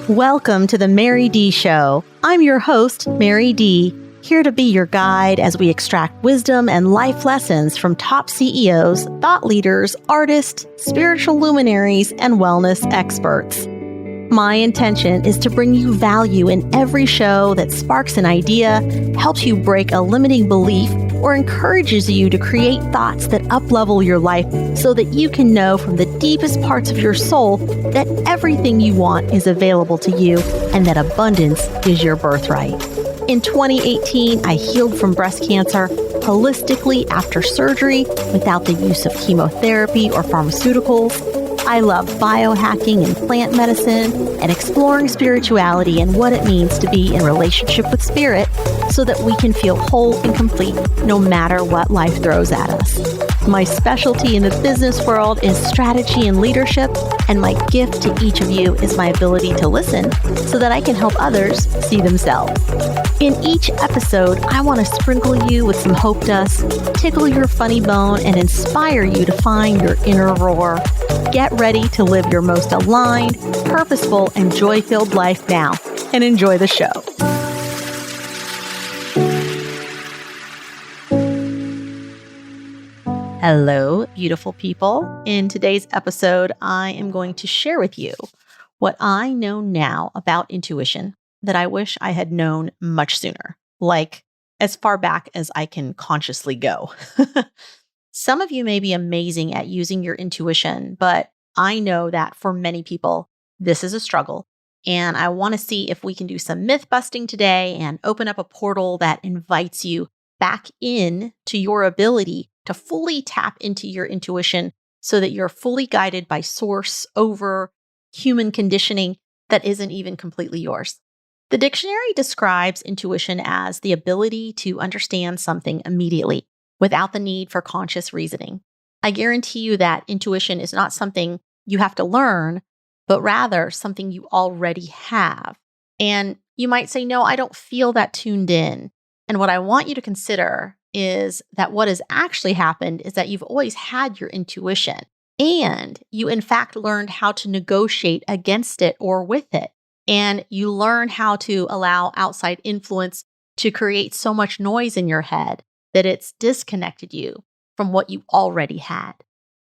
Welcome to the Mary D Show. I'm your host, Mary D, here to be your guide as we extract wisdom and life lessons from top CEOs, thought leaders, artists, spiritual luminaries, and wellness experts. My intention is to bring you value in every show that sparks an idea, helps you break a limiting belief, or encourages you to create thoughts that uplevel your life so that you can know from the deepest parts of your soul that everything you want is available to you and that abundance is your birthright. In 2018, I healed from breast cancer holistically after surgery without the use of chemotherapy or pharmaceuticals. I love biohacking and plant medicine and exploring spirituality and what it means to be in relationship with spirit so that we can feel whole and complete no matter what life throws at us. My specialty in the business world is strategy and leadership, and my gift to each of you is my ability to listen so that I can help others see themselves. In each episode, I want to sprinkle you with some hope dust, tickle your funny bone, and inspire you to find your inner roar. Get ready to live your most aligned, purposeful, and joy-filled life now, and enjoy the show. Hello, beautiful people. In today's episode, I am going to share with you what I know now about intuition that I wish I had known much sooner, like as far back as I can consciously go. Some of you may be amazing at using your intuition, but I know that for many people, this is a struggle. And I want to see if we can do some myth busting today and open up a portal that invites you back in to your ability to fully tap into your intuition so that you're fully guided by source over human conditioning that isn't even completely yours. The dictionary describes intuition as the ability to understand something immediately without the need for conscious reasoning. I guarantee you that intuition is not something you have to learn, but rather something you already have. And you might say, no, I don't feel that tuned in. And what I want you to consider is that what has actually happened is that you've always had your intuition, and you in fact learned how to negotiate against it or with it. And you learn how to allow outside influence to create so much noise in your head that it's disconnected you from what you already had,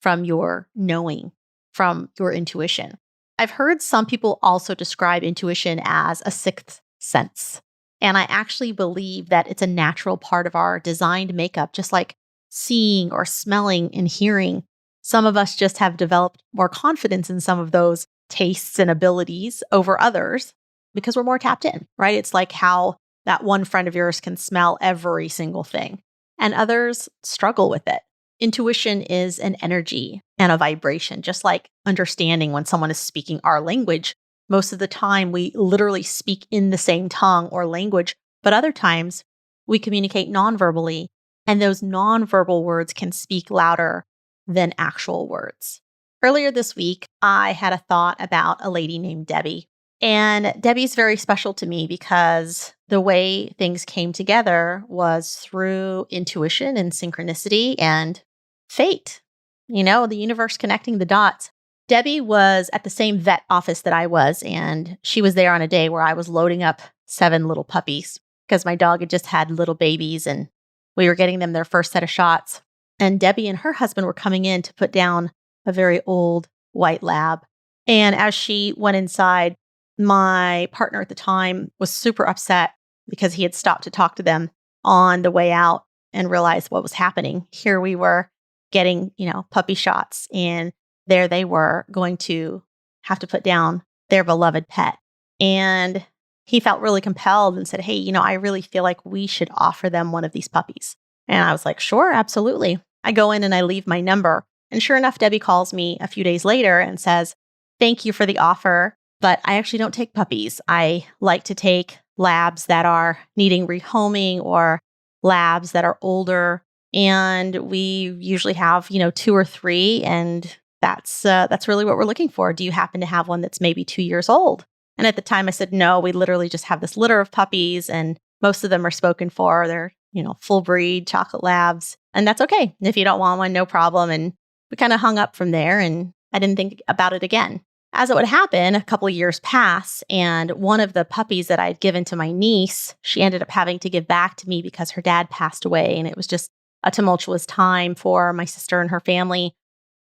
from your knowing, from your intuition. I've heard some people also describe intuition as a sixth sense. And I actually believe that it's a natural part of our designed makeup, just like seeing or smelling and hearing. Some of us just have developed more confidence in some of those tastes and abilities over others because we're more tapped in, right? It's like how that one friend of yours can smell every single thing, and others struggle with it. Intuition is an energy and a vibration, just like understanding when someone is speaking our language. Most of the time, we literally speak in the same tongue or language, but other times we communicate nonverbally, and those nonverbal words can speak louder than actual words. Earlier this week, I had a thought about a lady named Debbie, and Debbie's very special to me because the way things came together was through intuition and synchronicity and fate, the universe connecting the dots. Debbie was at the same vet office that I was, and she was there on a day where I was loading up 7 little puppies because my dog had just had little babies and we were getting them their first set of shots. And Debbie and her husband were coming in to put down a very old white lab. And as she went inside, my partner at the time was super upset because he had stopped to talk to them on the way out and realized what was happening. Here we were getting, puppy shots, and there they were going to have to put down their beloved pet. And he felt really compelled and said, hey, I really feel like we should offer them one of these puppies. And I was like, sure, absolutely. I go in and I leave my number. And sure enough, Debbie calls me a few days later and says, thank you for the offer, but I actually don't take puppies. I like to take labs that are needing rehoming or labs that are older. And we usually have, 2 or 3, and that's really what we're looking for. Do you happen to have one that's maybe 2 years old? And at the time I said, no, we literally just have this litter of puppies, and most of them are spoken for. They're, full breed chocolate labs, and that's okay. If you don't want one, no problem. And we kind of hung up from there, and I didn't think about it again. as it would happen, a couple of years pass, and one of the puppies that I'd given to my niece, she ended up having to give back to me because her dad passed away. And it was just a tumultuous time for my sister and her family.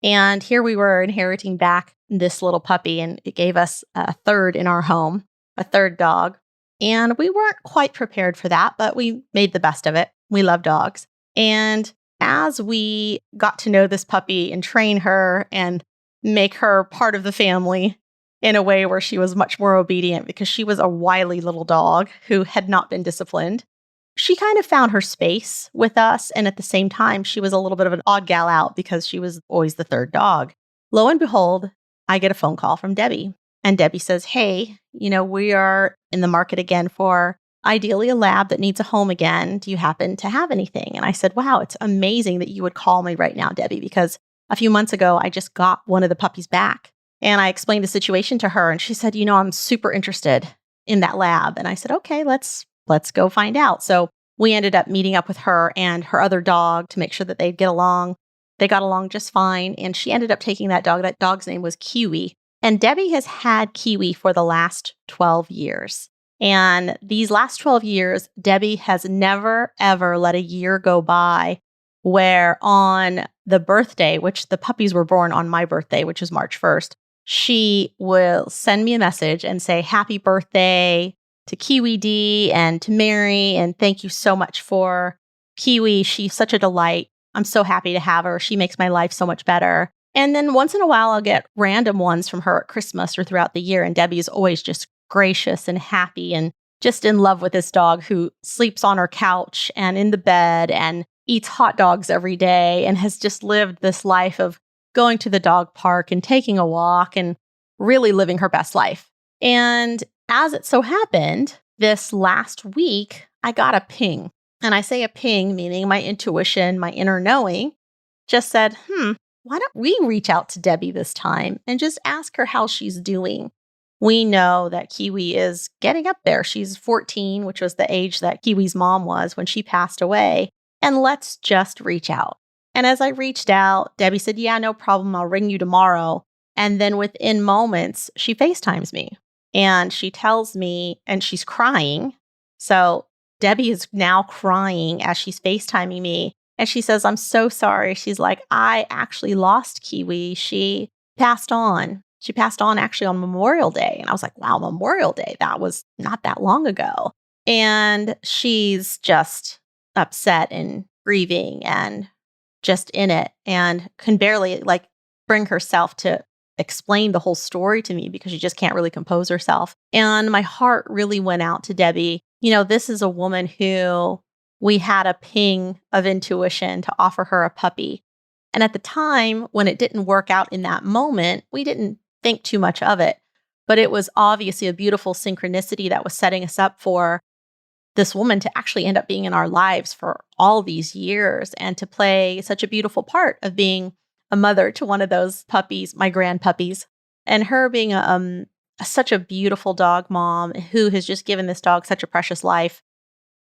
And here we were inheriting back this little puppy, and it gave us a third in our home, a third dog. And we weren't quite prepared for that, but we made the best of it. We love dogs. And as we got to know this puppy and train her and make her part of the family in a way where she was much more obedient because she was a wily little dog who had not been disciplined, she kind of found her space with us. And at the same time, she was a little bit of an odd gal out because she was always the third dog. Lo and behold, I get a phone call from Debbie. And Debbie says, hey, we are in the market again for ideally a lab that needs a home again. Do you happen to have anything? And I said, wow, it's amazing that you would call me right now, Debbie, because a few months ago, I just got one of the puppies back. And I explained the situation to her. And she said, I'm super interested in that lab. And I said, okay, let's go find out. So we ended up meeting up with her and her other dog to make sure that they'd get along. They got along just fine. And she ended up taking that dog. That dog's name was Kiwi. And Debbie has had Kiwi for the last 12 years. And these last 12 years, Debbie has never, ever let a year go by where on the birthday, which the puppies were born on my birthday, which is March 1st, she will send me a message and say, happy birthday to Kiwi D and to Mary. And thank you so much for Kiwi. She's such a delight. I'm so happy to have her. She makes my life so much better. And then once in a while, I'll get random ones from her at Christmas or throughout the year. And Debbie is always just gracious and happy and just in love with this dog who sleeps on her couch and in the bed and eats hot dogs every day and has just lived this life of going to the dog park and taking a walk and really living her best life. And as it so happened, this last week, I got a ping. And I say a ping, meaning my intuition, my inner knowing, just said, why don't we reach out to Debbie this time and just ask her how she's doing? We know that Kiwi is getting up there. She's 14, which was the age that Kiwi's mom was when she passed away. And let's just reach out. And as I reached out, Debbie said, yeah, no problem. I'll ring you tomorrow. And then within moments, she FaceTimes me and she tells me, and she's crying. So Debbie is now crying as she's FaceTiming me. And she says, I'm so sorry. She's like, I actually lost Kiwi. She passed on. She passed on actually on Memorial Day. And I was like, wow, Memorial Day. That was not that long ago. And she's just upset and grieving and just in it and can barely bring herself to explain the whole story to me because she just can't really compose herself. And my heart really went out to Debbie. This is a woman who we had a ping of intuition to offer her a puppy. And at the time, when it didn't work out in that moment, we didn't think too much of it. But it was obviously a beautiful synchronicity that was setting us up for this woman to actually end up being in our lives for all these years and to play such a beautiful part of being a mother to one of those puppies, my grand puppies, and her being such a beautiful dog mom who has just given this dog such a precious life.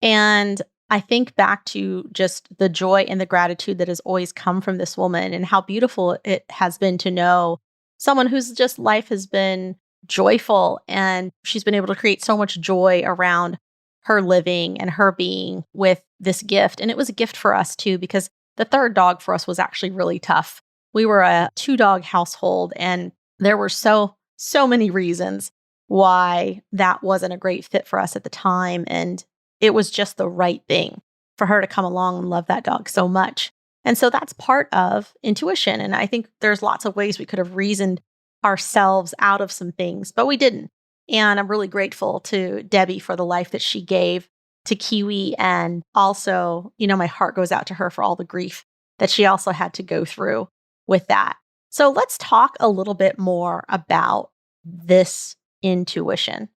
And I think back to just the joy and the gratitude that has always come from this woman and how beautiful it has been to know someone whose just life has been joyful and she's been able to create so much joy around her living and her being with this gift. And it was a gift for us too, because the third dog for us was actually really tough. We were a 2-dog household and there were so many reasons why that wasn't a great fit for us at the time. And it was just the right thing for her to come along and love that dog so much. And so that's part of intuition. And I think there's lots of ways we could have reasoned ourselves out of some things, but we didn't. And I'm really grateful to Debbie for the life that she gave to Kiwi. And also, my heart goes out to her for all the grief that she also had to go through with that. So let's talk a little bit more about this intuition.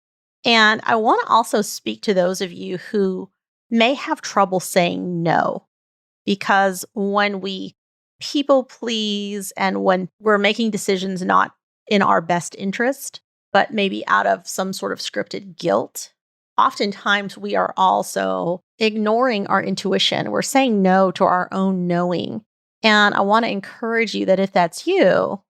And I want to also speak to those of you who may have trouble saying no, because when we people please and when we're making decisions not in our best interest, but maybe out of some sort of scripted guilt, oftentimes we are also ignoring our intuition. We're saying no to our own knowing. And I want to encourage you that if that's you,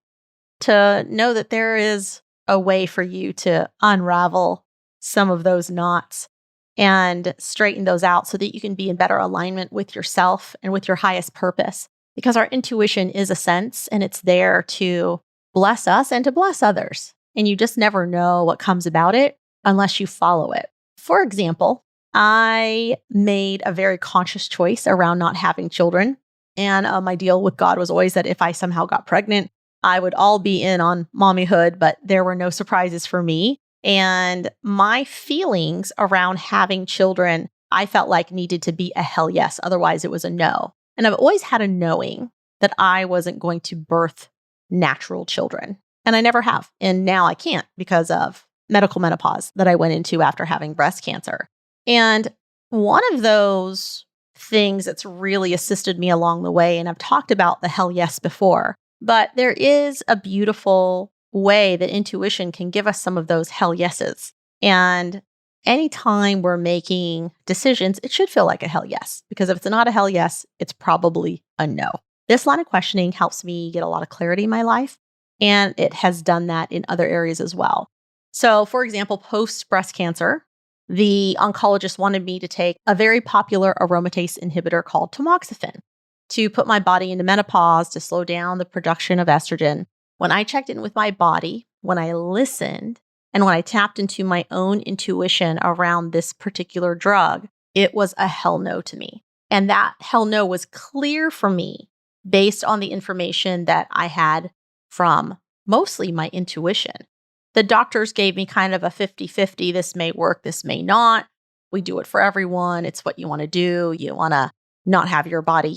to know that there is a way for you to unravel some of those knots and straighten those out so that you can be in better alignment with yourself and with your highest purpose. Because our intuition is a sense and it's there to bless us and to bless others. And you just never know what comes about it unless you follow it. For example, I made a very conscious choice around not having children. And my deal with God was always that if I somehow got pregnant, I would all be in on mommyhood, but there were no surprises for me. And my feelings around having children, I felt like needed to be a hell yes. Otherwise, it was a no. And I've always had a knowing that I wasn't going to birth natural children. And I never have. And now I can't because of medical menopause that I went into after having breast cancer. And one of those things that's really assisted me along the way, and I've talked about the hell yes before, but there is a beautiful way that intuition can give us some of those hell yeses. And anytime we're making decisions, it should feel like a hell yes, because if it's not a hell yes, it's probably a no. This line of questioning helps me get a lot of clarity in my life, and it has done that in other areas as well. So, for example, post breast cancer, the oncologist wanted me to take a very popular aromatase inhibitor called tamoxifen to put my body into menopause to slow down the production of estrogen. When I checked in with my body, when I listened, and when I tapped into my own intuition around this particular drug, it was a hell no to me. And that hell no was clear for me based on the information that I had from mostly my intuition. The doctors gave me kind of a 50-50. This may work, this may not. We do it for everyone. It's what you want to do. You want to not have your body,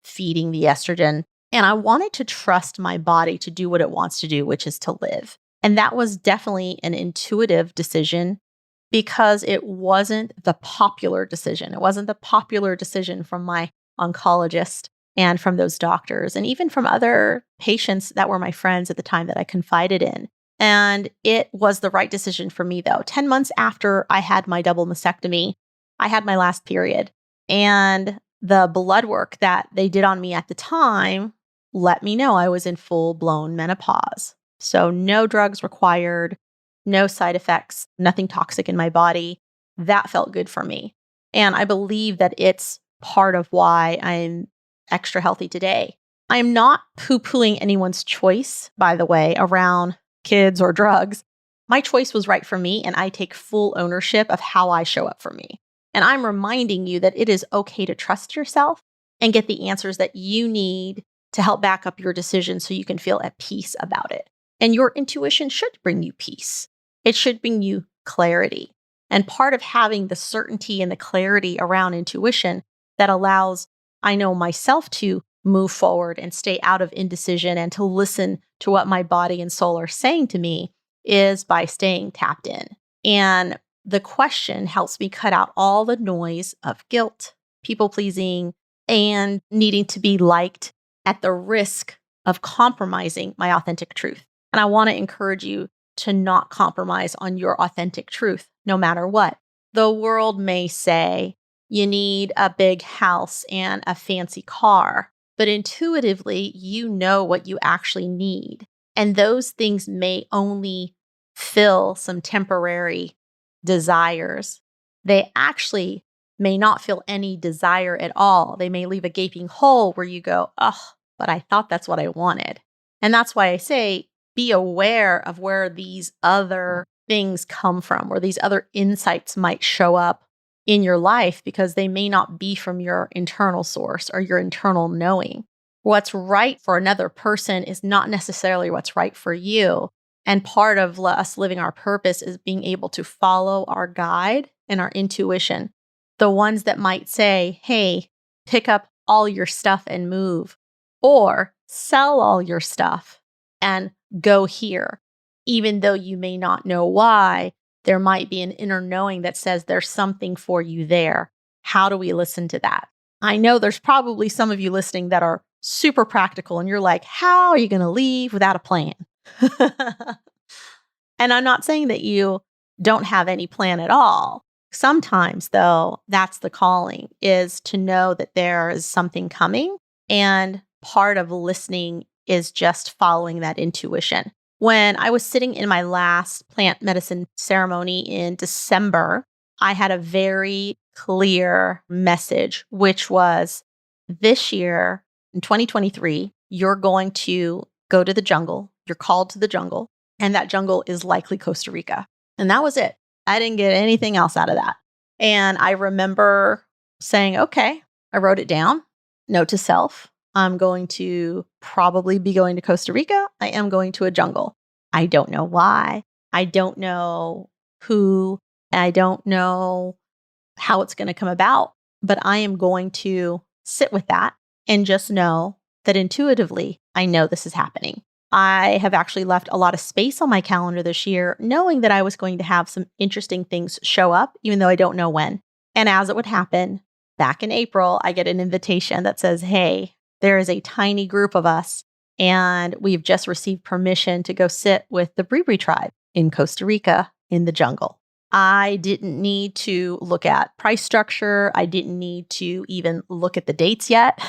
feeding the estrogen. And I wanted to trust my body to do what it wants to do, which is to live. And that was definitely an intuitive decision because it wasn't the popular decision. It wasn't the popular decision from my oncologist and from those doctors and even from other patients that were my friends at the time that I confided in. And it was the right decision for me, though. 10 months after I had my double mastectomy, I had my last period. And the blood work that they did on me at the time let me know I was in full-blown menopause. So no drugs required, no side effects, nothing toxic in my body. That felt good for me. And I believe that it's part of why I'm extra healthy today. I am not poo-pooing anyone's choice, by the way, around kids or drugs. My choice was right for me, and I take full ownership of how I show up for me. And I'm reminding you that it is okay to trust yourself and get the answers that you need to help back up your decision so you can feel at peace about it. And your intuition should bring you peace. It should bring you clarity. And part of having the certainty and the clarity around intuition that allows, I know myself to move forward and stay out of indecision and to listen to what my body and soul are saying to me is by staying tapped in. And the question helps me cut out all the noise of guilt, people pleasing, and needing to be liked at the risk of compromising my authentic truth. And I want to encourage you to not compromise on your authentic truth, no matter what. The world may say you need a big house and a fancy car, but intuitively, you know what you actually need. And those things may only fill some temporary desires. They actually may not fill any desire at all. They may leave a gaping hole where you go, oh, but I thought that's what I wanted. And that's why I say, be aware of where these other things come from, where these other insights might show up in your life, because they may not be from your internal source or your internal knowing. What's right for another person is not necessarily what's right for you. And part of us living our purpose is being able to follow our guide and our intuition. The ones that might say, hey, pick up all your stuff and move, or sell all your stuff and go here. Even though you may not know why, there might be an inner knowing that says there's something for you there. How do we listen to that? I know there's probably some of you listening that are super practical and you're like, how are you going to leave without a plan? And I'm not saying that you don't have any plan at all. Sometimes, though, that's the calling, is to know that there is something coming. And part of listening is just following that intuition. When I was sitting in my last plant medicine ceremony in December, I had a very clear message, which was this year in 2023, you're going to go to the jungle. You're called to the jungle, and that jungle is likely Costa Rica. And that was it. I didn't get anything else out of that. And I remember saying, okay, I wrote it down. Note to self, I'm going to probably be going to Costa Rica. I am going to a jungle. I don't know why. I don't know who. I don't know how it's going to come about, but I am going to sit with that and just know that intuitively, I know this is happening. I have actually left a lot of space on my calendar this year, knowing that I was going to have some interesting things show up, even though I don't know when. And as it would happen, back in April, I get an invitation that says, hey, there is a tiny group of us, and we've just received permission to go sit with the Bribri tribe in Costa Rica in the jungle. I didn't need to look at price structure. I didn't need to even look at the dates yet.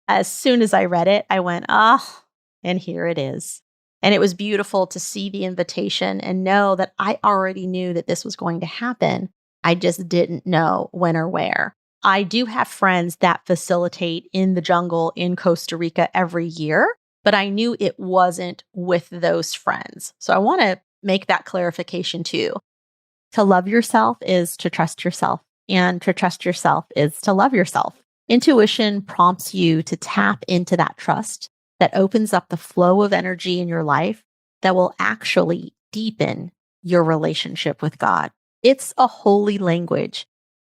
As soon as I read it, I went, and here it is. And it was beautiful to see the invitation and know that I already knew that this was going to happen. I just didn't know when or where. I do have friends that facilitate in the jungle in Costa Rica every year, but I knew it wasn't with those friends. So I want to make that clarification too. To love yourself is to trust yourself, and to trust yourself is to love yourself. Intuition prompts you to tap into that trust that opens up the flow of energy in your life that will actually deepen your relationship with God. It's a holy language.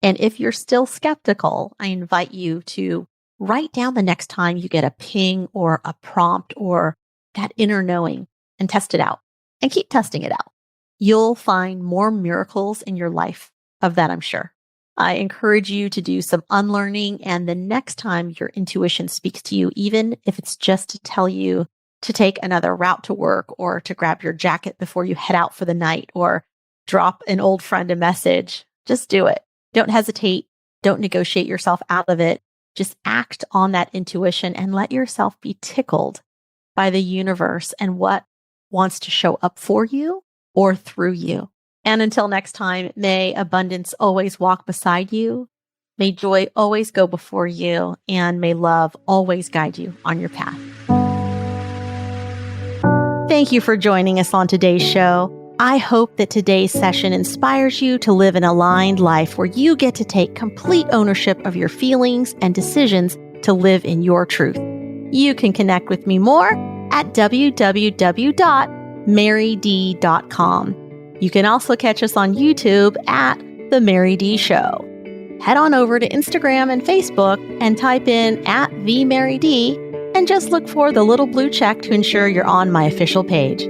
And if you're still skeptical, I invite you to write down the next time you get a ping or a prompt or that inner knowing and test it out and keep testing it out. You'll find more miracles in your life of that, I'm sure. I encourage you to do some unlearning, and the next time your intuition speaks to you, even if it's just to tell you to take another route to work or to grab your jacket before you head out for the night or drop an old friend a message, just do it. Don't hesitate. Don't negotiate yourself out of it. Just act on that intuition and let yourself be tickled by the universe and what wants to show up for you or through you. And until next time, may abundance always walk beside you. May joy always go before you, and may love always guide you on your path. Thank you for joining us on today's show. I hope that today's session inspires you to live an aligned life where you get to take complete ownership of your feelings and decisions to live in your truth. You can connect with me more at www.maryd.com. You can also catch us on YouTube at The Mary D Show. Head on over to Instagram and Facebook and type in @TheMaryD and just look for the little blue check to ensure you're on my official page.